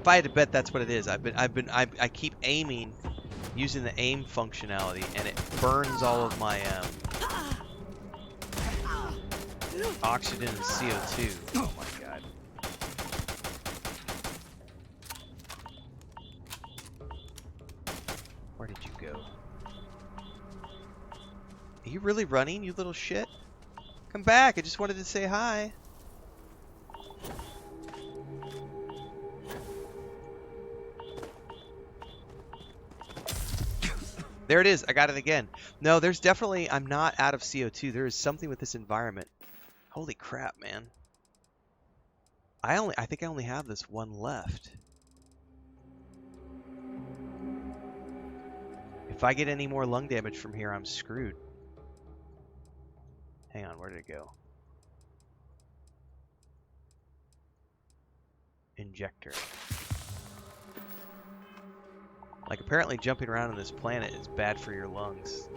If I had to bet, that's what it is. I keep aiming using the aim functionality, and it burns all of my oxygen and CO2. Oh my god. Where did you go? Are you really running, you little shit? Come back, I just wanted to say hi. There it is, I got it again. No, there's definitely, I'm not out of CO2. There is something with this environment. Holy crap, man. I think I only have this one left. If I get any more lung damage from here, I'm screwed. Hang on, where did it go? Injector. Like, apparently jumping around on this planet is bad for your lungs.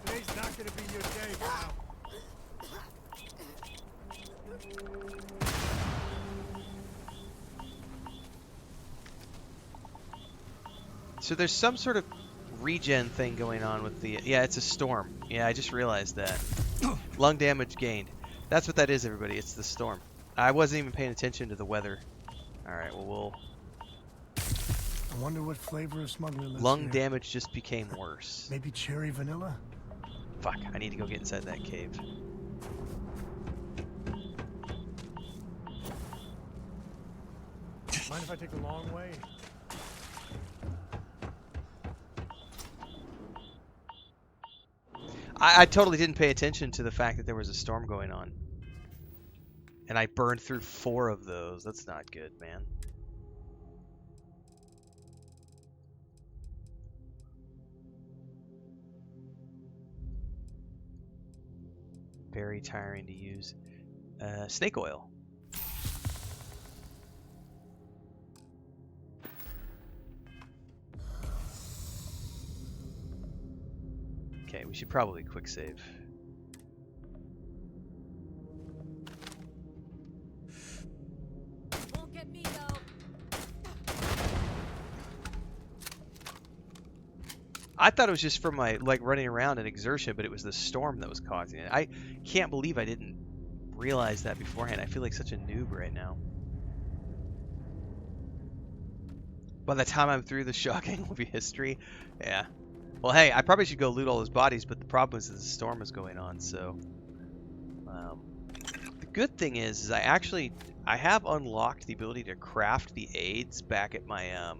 Today's not gonna be your day, pal. So there's some sort of regen thing going on with the... Yeah, it's a storm. Yeah, I just realized that. Lung damage gained. That's what that is, everybody. It's the storm. I wasn't even paying attention to the weather. Alright, well, we'll... I wonder what flavor of smuggler lives Lung here. damage just became worse. Maybe cherry vanilla? Fuck, I need to go get inside that cave. Mind if I take the long way? I totally didn't pay attention to the fact that there was a storm going on. And I burned through 4 of those. That's not good, man. Very tiring to use. Snake oil. Okay, we should probably quick save. Won't get me though. I thought it was just from my running around and exertion, but it was the storm that was causing it. I can't believe I didn't realize that beforehand. I feel like such a noob right now. By the time I'm through the shocking movie history, yeah. Well, hey, I probably should go loot all those bodies, but the problem is that the storm is going on, so... the good thing is I have unlocked the ability to craft the aids back at my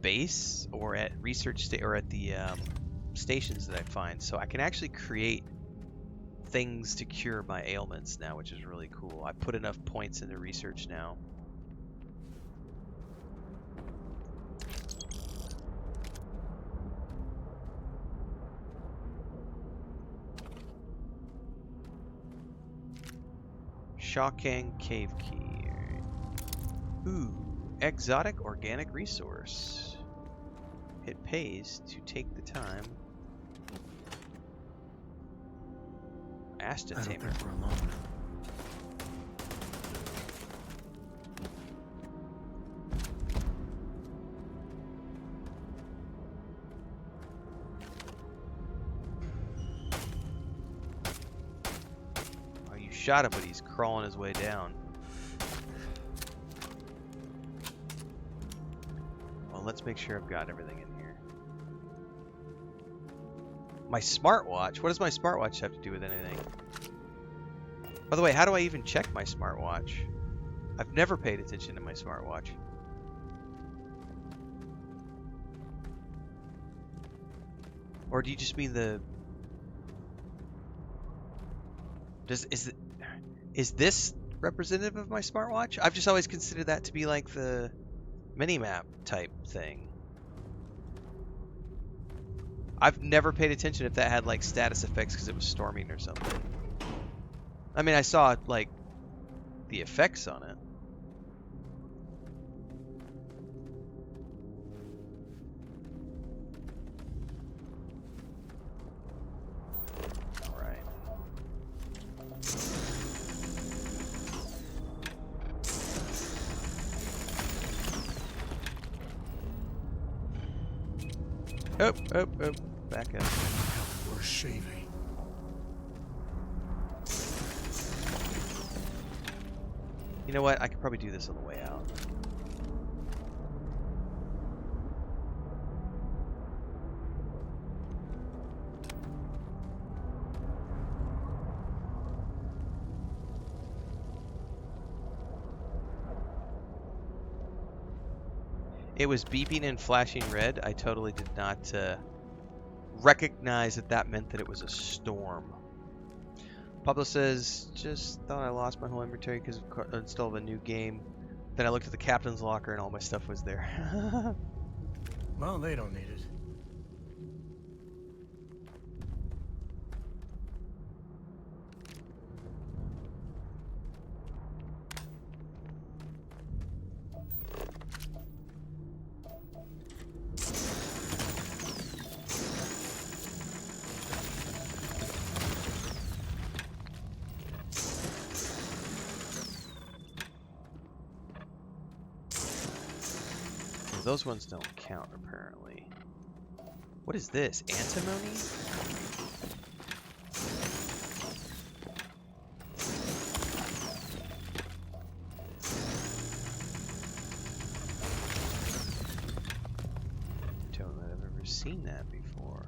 base or at or at the stations that I find, so I can actually create things to cure my ailments now, which is really cool. I put enough points into research now. Shawkang Cave Key. Ooh, exotic organic resource. It pays to take the time. Ashton I don't Tamer. think we're alone. Oh, you shot him, but he's crawling his way down. Well, let's make sure I've got everything in here. My smartwatch? What does my smartwatch have to do with anything? By the way, how do I even check my smartwatch? I've never paid attention to my smartwatch. Or do you just mean the... Is this representative of my smartwatch? I've just always considered that to be like the mini-map type thing. I've never paid attention if that had like status effects because it was storming or something. I mean, I saw like the effects on it. Oh, oh, oh. Back up. We're shaving. You know what? I could probably do this on the way out. It was beeping and flashing red. I totally did not recognize that that meant that it was a storm. Pablo says, just thought I lost my whole inventory because of install of a new game. Then I looked at the captain's locker and all my stuff was there. Well, they don't need it. Those ones don't count, apparently. What is this? Antimony? Don't know that I've ever seen that before.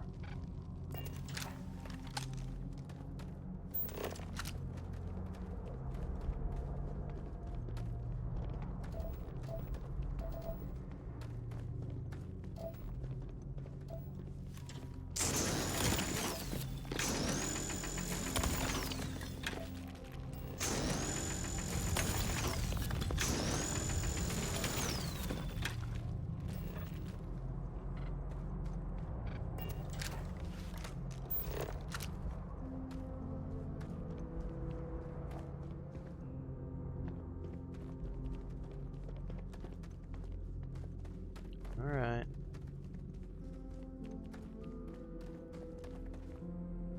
Alright.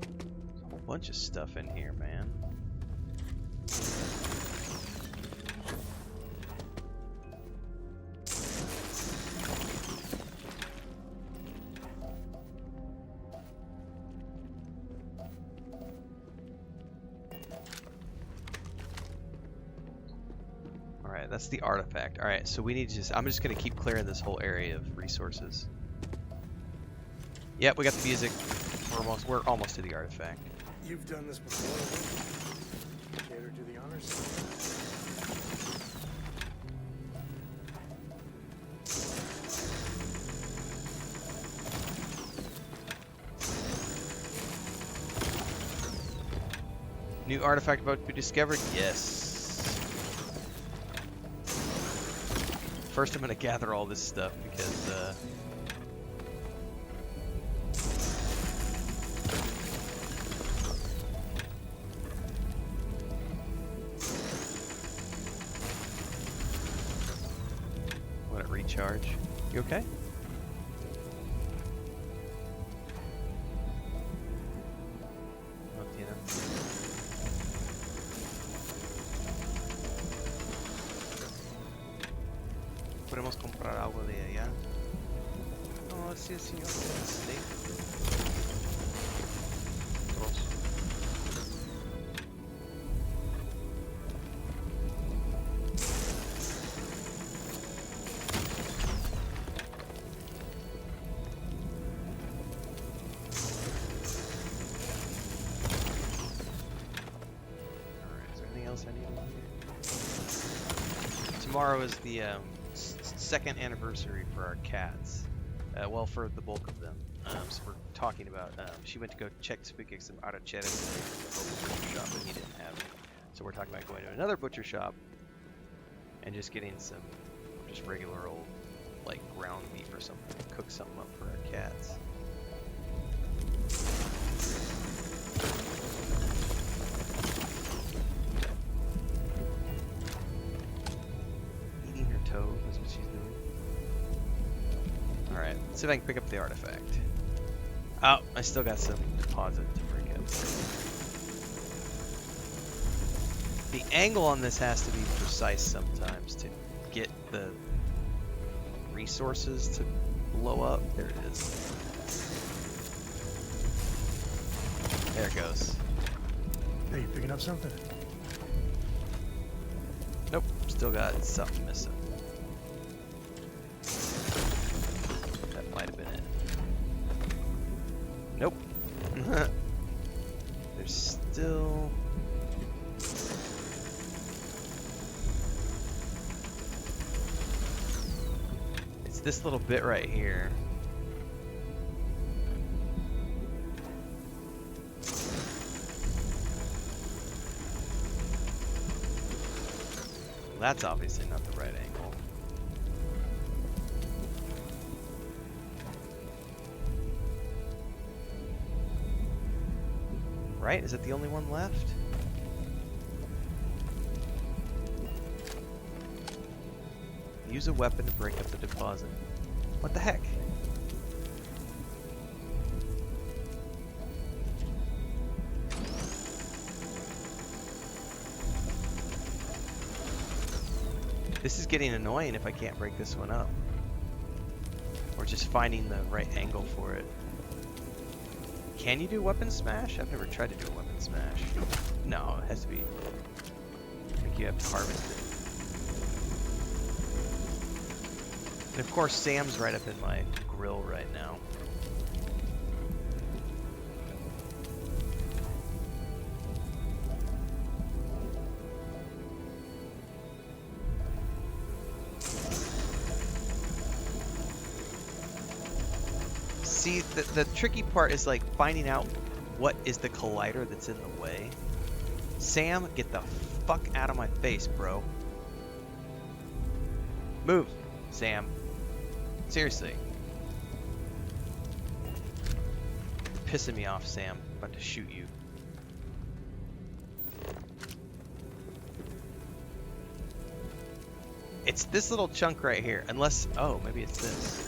There's a whole bunch of stuff in here, man. Alright, that's the artifact. Alright, so we need to I'm just gonna keep clearing this whole area of resources. Yep, we got the music. We're almost to the artifact. You've done this before. Care to do the honors? New artifact about to be discovered? Yes. First I'm gonna gather all this stuff because let it recharge. You okay? Oh, you know. Podemos comprar algo de allá. No, sí, el señor tiene steak. Dos. Alright, is there anything else I need in here? Tomorrow is the second anniversary for our cats. Well, for the bulk of them. So we're talking about, she went to go check to get some arrachera from the local butcher shop, and he didn't have it. So we're talking about going to another butcher shop and just getting some just regular old, like, ground beef or something, cook something up for our cats. Eating her toe, that's what she's doing. Alright, let's see if I can pick up the artifact. Oh, I still got some deposit to break up. The angle on this has to be precise sometimes to get the resources to blow up. There it is. There it goes. Hey, you picking up something? Nope, still got something missing. That might have been it. Nope. There's still... It's this little bit right here. That's obviously not the right angle. Right? Is it the only one left? Use a weapon to break up the deposit. What the heck? This is getting annoying if I can't break this one up. Or just finding the right angle for it. Can you do weapon smash? I've never tried to do a weapon smash. No, it has to be... I think you have to harvest it. And of course, Sam's right up in my grill right now. See, the tricky part is like finding out what is the collider that's in the way. Sam, get the fuck out of my face, bro. Move, Sam. Seriously. You're pissing me off, Sam. I'm about to shoot you. It's this little chunk right here. Unless, oh, maybe it's this.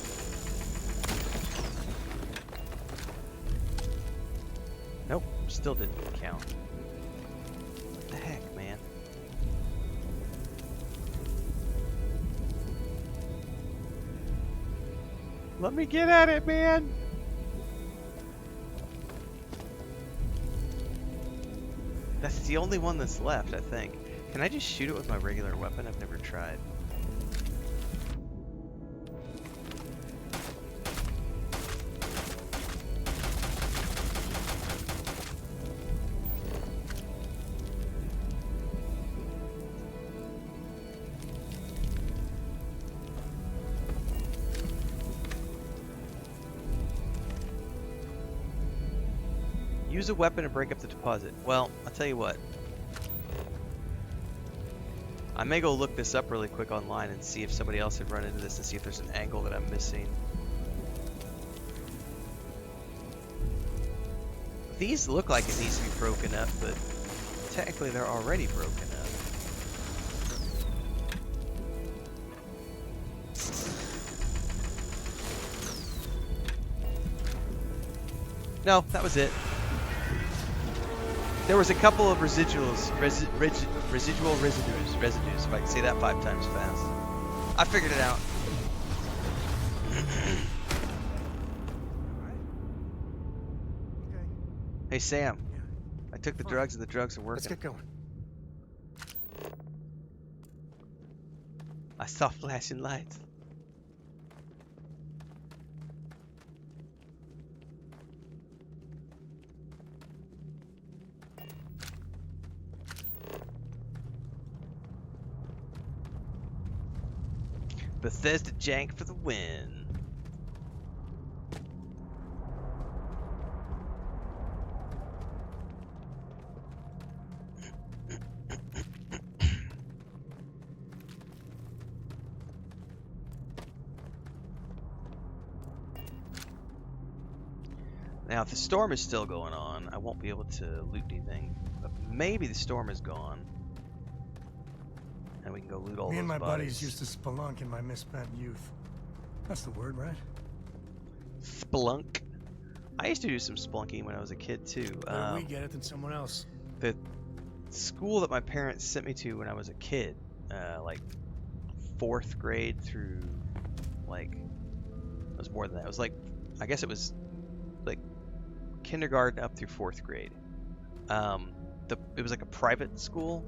Nope, still didn't count. What the heck, man? Let me get at it, man! That's the only one that's left, I think. Can I just shoot it with my regular weapon? I've never tried. Use a weapon to break up the deposit. Well, I'll tell you what. I may go look this up really quick online and see if somebody else had run into this and see if there's an angle that I'm missing. These look like it needs to be broken up, but technically they're already broken up. No, that was it. There was a couple of residual residues, if I can say that 5 times fast. I figured it out. Okay. Hey Sam, Yeah. I took the Fine. drugs and the drugs are Let's working. get going. I saw flashing lights. Bethesda jank for the win. Now, if the storm is still going on, I won't be able to loot anything. But maybe the storm is gone. And we can go loot all Me those and my bodies. buddies used to spelunk in my misspent youth. That's the word, right? Spelunk. I used to do some spelunking when I was a kid too. Better we get it than someone else. The school that my parents sent me to when I was a kid, like 4th grade through, like, it was more than that. It was like, I guess it was kindergarten up through 4th grade. It was like a private school,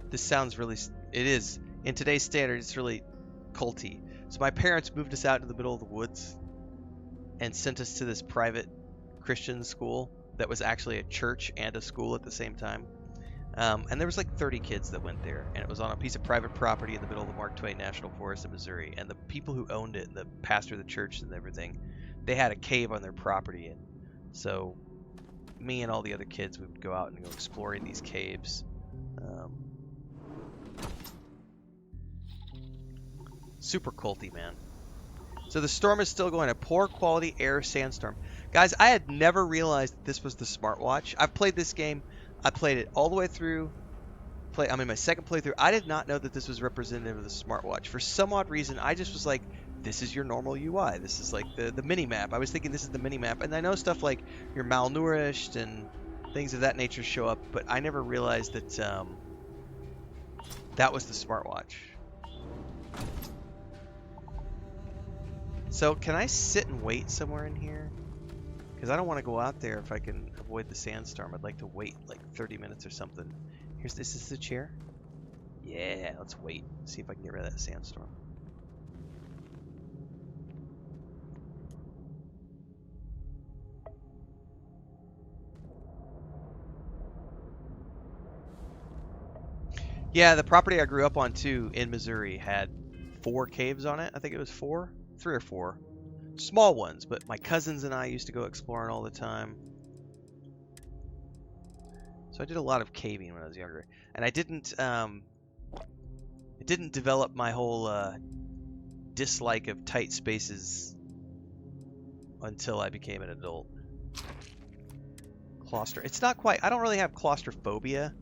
this sounds really, it is in today's standards, it's really culty. So my parents moved us out into the middle of the woods and sent us to this private Christian school that was actually a church and a school at the same time. And there was like 30 kids that went there, and it was on a piece of private property in the middle of the Mark Twain National Forest in Missouri. And the people who owned it, and the pastor of the church and everything, they had a cave on their property, and so me and all the other kids, we would go out and go exploring these caves. Super culty, man. So the storm is still going. A poor quality air sandstorm. Guys, I had never realized that this was the smartwatch. I've played this game. I played it all the way through. I'm in my second playthrough. I did not know that this was representative of the smartwatch. For some odd reason, I just was like, this is your normal UI. This is like the mini-map. I was thinking this is the mini-map. And I know stuff like you're malnourished and things of that nature show up, but I never realized that that was the smartwatch. So can I sit and wait somewhere in here? Because I don't want to go out there if I can avoid the sandstorm. I'd like to wait like 30 minutes or something. This is the chair? Yeah, let's wait. See if I can get rid of that sandstorm. Yeah, the property I grew up on too in Missouri had 4 caves on it. I think it was 4, 3 or 4. Small ones, but my cousins and I used to go exploring all the time. So I did a lot of caving when I was younger, and I didn't develop my whole dislike of tight spaces until I became an adult. It's not quite. I don't really have claustrophobia,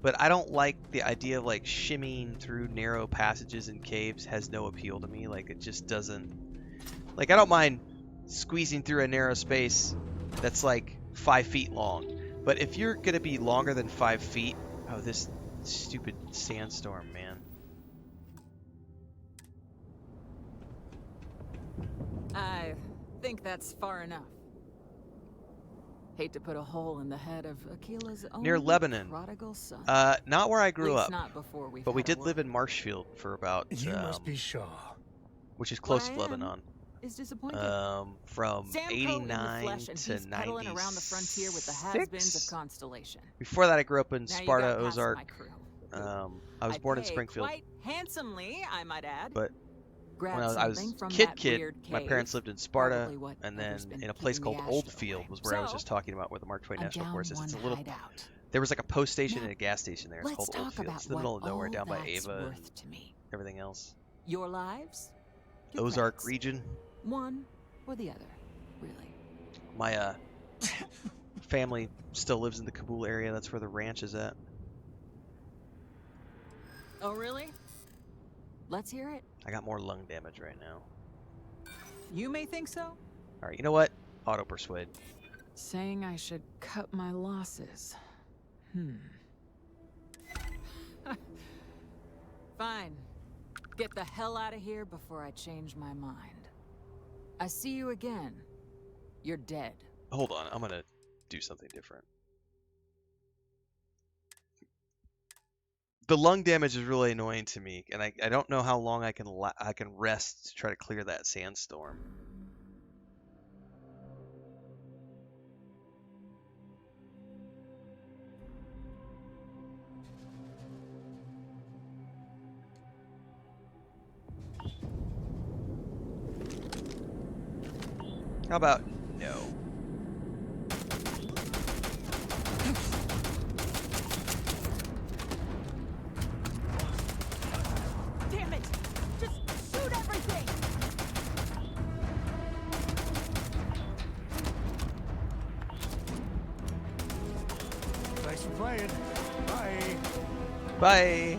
but I don't like the idea of like shimmying through narrow passages and caves. Has no appeal to me. Like, it just doesn't. Like, I don't mind squeezing through a narrow space that's like 5 feet long. But if you're going to be longer than 5 feet... Oh, this stupid sandstorm, man. I think that's far enough. Hate to put a hole in the head of Akila's own Near Lebanon. prodigal son. Not where I grew up. Not before we've but we had a did live word. in Marshfield for about... You must be Shaw. which is close What to I am Lebanon. is disappointed. From Sam Coe in the 89 flesh, and to he's peddling around the frontier with the has-beens 96. of Constellation. Before that, I grew up in Now you Sparta, got past Ozark. my crew. I was born in pay Springfield, quite handsomely, I might add. but Grab when I was something from kid, that weird my cave, parents lived in Sparta, probably what and Pepper's then been in a place keeping called the ashes Oldfield away. was where I was So, just talking about, where the Mark Twain I National downed Forest is. It's a one little. hideout. There was like a post station Now, and a gas station there. It's let's called talk Oldfield. about It's in the middle of what nowhere, all down by that's Ava and worth to me. everything else. Your lives, your Ozark credits. region. One or the other, really. My family still lives in the Kabul area. That's where the ranch is at. Oh, really? Let's hear it. I got more lung damage right now. You may think so. All right, you know what? Auto persuade. Saying I should cut my losses. Fine. Get the hell out of here before I change my mind. I see you again. You're dead. Hold on, I'm gonna do something different. The lung damage is really annoying to me, and I don't know how long I can rest to try to clear that sandstorm. How about no? Damn it! Just shoot everything! Thanks for playing. Bye. Bye.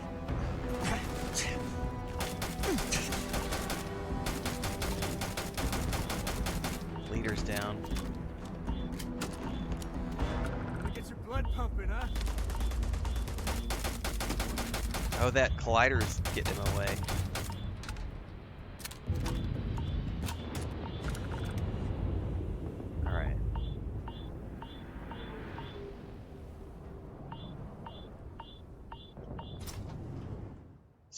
Leader's down. Get your blood pumping, huh? Oh, that collider's getting in the way. Alright.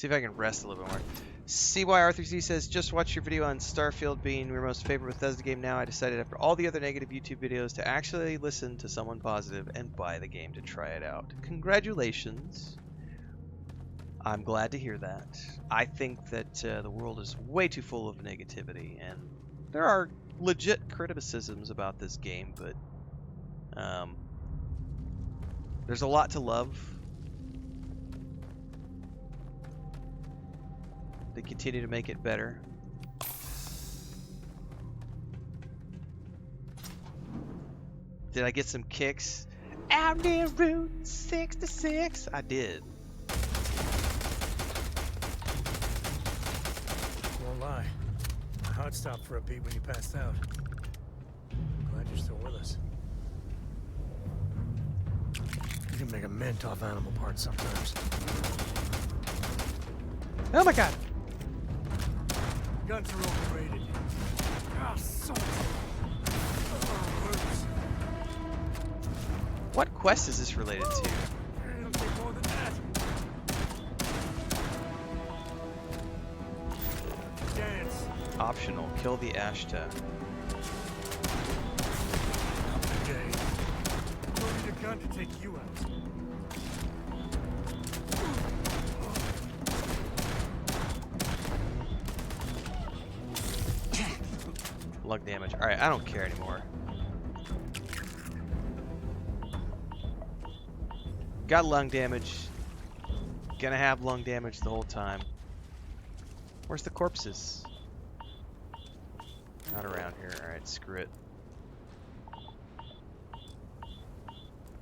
See if I can rest a little bit more. CYR3C says, just watched your video on Starfield being your most favorite Bethesda game now. I decided after all the other negative YouTube videos to actually listen to someone positive and buy the game to try it out. Congratulations. I'm glad to hear that. I think that the world is way too full of negativity, and there are legit criticisms about this game, but there's a lot to love. They continue to make it better. Did I get some kicks? Out near Route 66. I did. Won't lie. My heart stopped for a beat when you passed out. Glad you're still with us. You can make a mint off animal parts sometimes. Oh my god. Guns are overrated. Ah, so What quest is this related to? it'll take more than that. Dance. Optional. Kill the Ashta. Okay. Don't need a gun to take you out. Lung damage. Alright, I don't care anymore. Got lung damage. Gonna have lung damage the whole time. Where's the corpses? Not around here. Alright, screw it.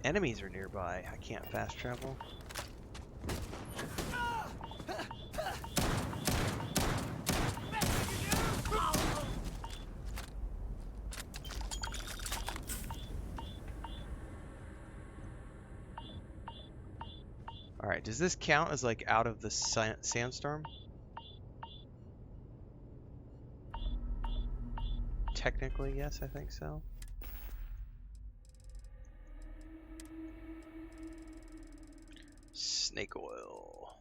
Enemies are nearby. I can't fast travel. Alright, does this count as like out of the sandstorm? Technically, yes, I think so. Snake oil.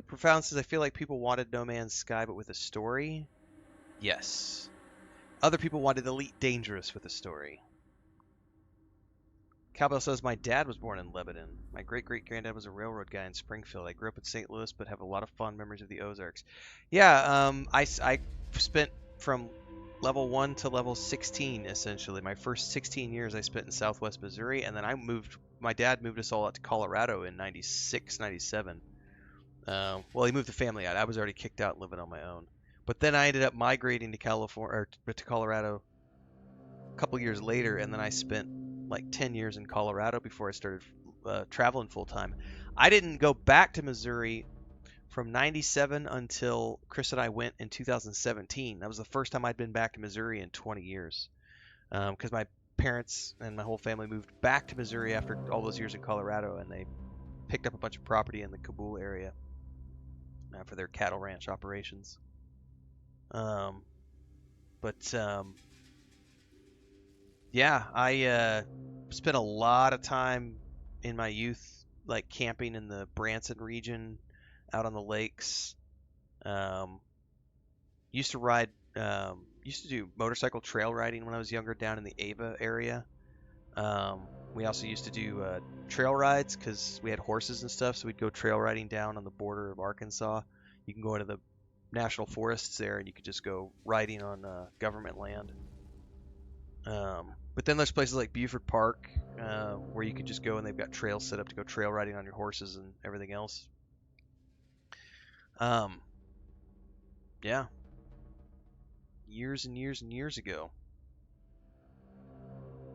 Profound says, I feel like people wanted No Man's Sky but with a story. Yes. Other people wanted Elite Dangerous with a story. Cowbell says, my dad was born in Lebanon. My great-great-granddad was a railroad guy in Springfield. I grew up in St. Louis but have a lot of fond memories of the Ozarks. Yeah, I spent from level 1 to level 16, essentially. My first 16 years I spent in southwest Missouri, and then my dad moved us all out to Colorado in 96, 97. Well, he moved the family out. I was already kicked out living on my own. But then I ended up migrating to California, or to Colorado a couple years later, and then I spent like 10 years in Colorado before I started traveling full time. I didn't go back to Missouri from 97 until Chris and I went in 2017. That was the first time I'd been back to Missouri in 20 years. Because my parents and my whole family moved back to Missouri after all those years in Colorado, and they picked up a bunch of property in the Kabul area for their cattle ranch operations. Yeah, I spent a lot of time in my youth, like camping in the Branson region, out on the lakes. Used to do motorcycle trail riding when I was younger down in the Ava area. We also used to do trail rides because we had horses and stuff, so we'd go trail riding down on the border of Arkansas. You can go into the national forests there, and you could just go riding on government land. But then there's places like Buford Park where you could just go, and they've got trails set up to go trail riding on your horses and everything else. Yeah. Years and years and years ago.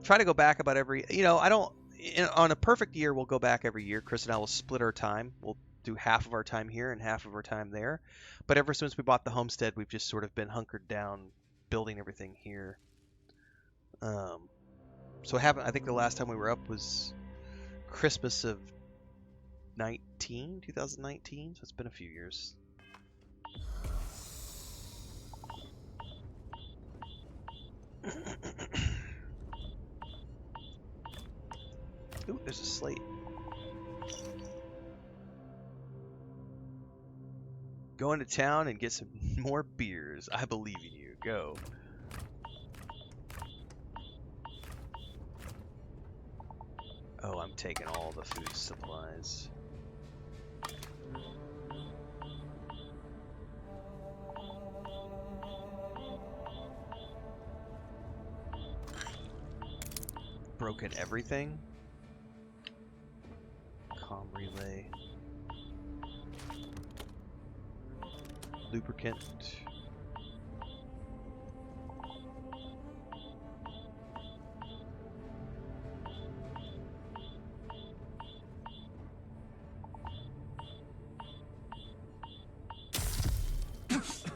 Try to go back about every, on a perfect year, we'll go back every year. Chris and I will split our time. We'll do half of our time here and half of our time there. But ever since we bought the homestead, we've just sort of been hunkered down, building everything here. So I think the last time we were up was Christmas of 2019, so it's been a few years. Ooh, there's a slate. Go into town and get some more beers. I believe in you. Go. Oh, I'm taking all the food supplies. Broken everything. Comm relay. Lubricant.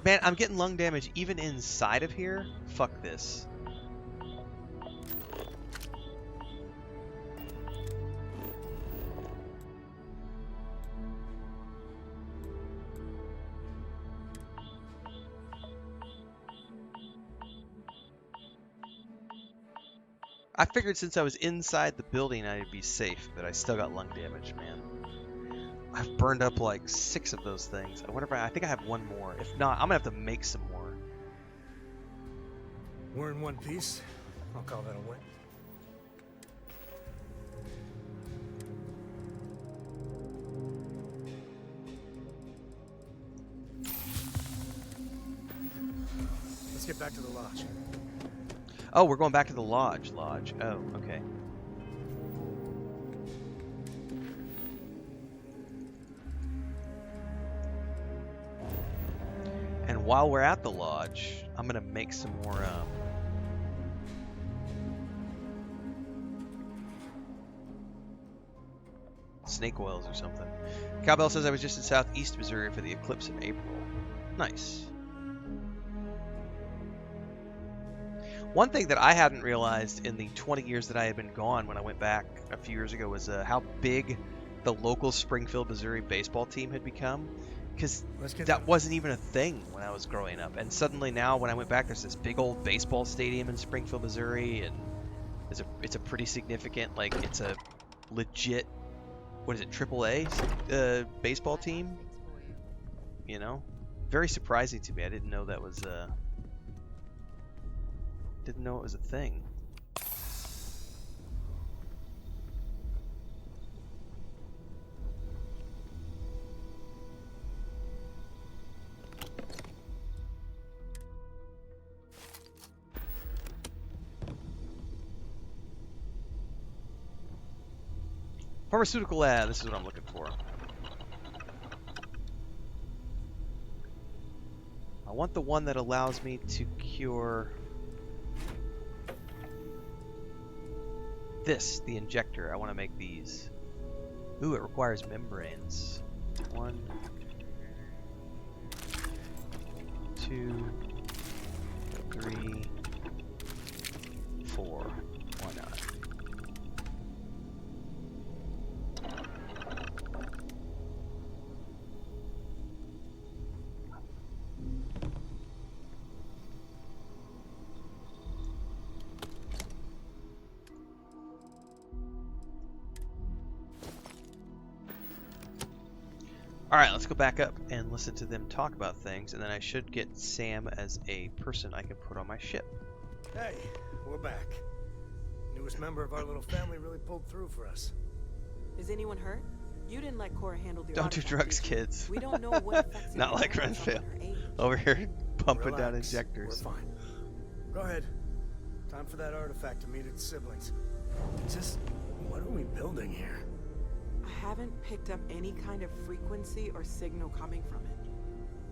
Man, I'm getting lung damage even inside of here. Fuck this. I figured since I was inside the building I'd be safe, but I still got lung damage, man. I've burned up like 6 of those things. I wonder if I think I have one more. If not, I'm gonna have to make some more. We're in one piece. I'll call that a win. Let's get back to the lodge. Oh, we're going back to the lodge. Oh, okay. And while we're at the lodge, I'm gonna make some more snake oils or something. Cowbell says I was just in southeast Missouri for the eclipse in April. Nice. One thing that I hadn't realized in the 20 years that I had been gone when I went back a few years ago was how big the local Springfield, Missouri baseball team had become. Because that wasn't even a thing when I was growing up. And suddenly now when I went back, there's this big old baseball stadium in Springfield, Missouri. And it's a pretty significant, like, it's a legit, what is it, AAA baseball team? You know? Very surprising to me. I didn't know that was... Didn't know it was a thing. Pharmaceutical lab, this is what I'm looking for. I want the one that allows me to cure this, the injector. I want to make these. Ooh, it requires membranes. 1, 2, 3, 4. Why not? Alright, let's go back up and listen to them talk about things, and then I should get Sam as a person I can put on my ship. Hey, we're back. Newest member of our little family really pulled through for us. Is anyone hurt? You didn't let Cora handle the Don't do drugs, kids. We don't know what affects Not like Renfail. Over here pumping down injectors. We're fine. Go ahead. Time for that artifact to meet its siblings. Just, what are we building here? I haven't picked up any kind of frequency or signal coming from it.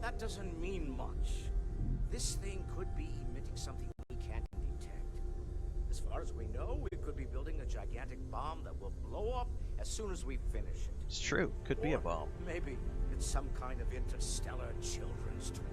That doesn't mean much. This thing could be emitting something we can't detect. As far as we know, we could be building a gigantic bomb that will blow up as soon as we finish it. It's true. Could be a bomb. Maybe it's some kind of interstellar children's toy.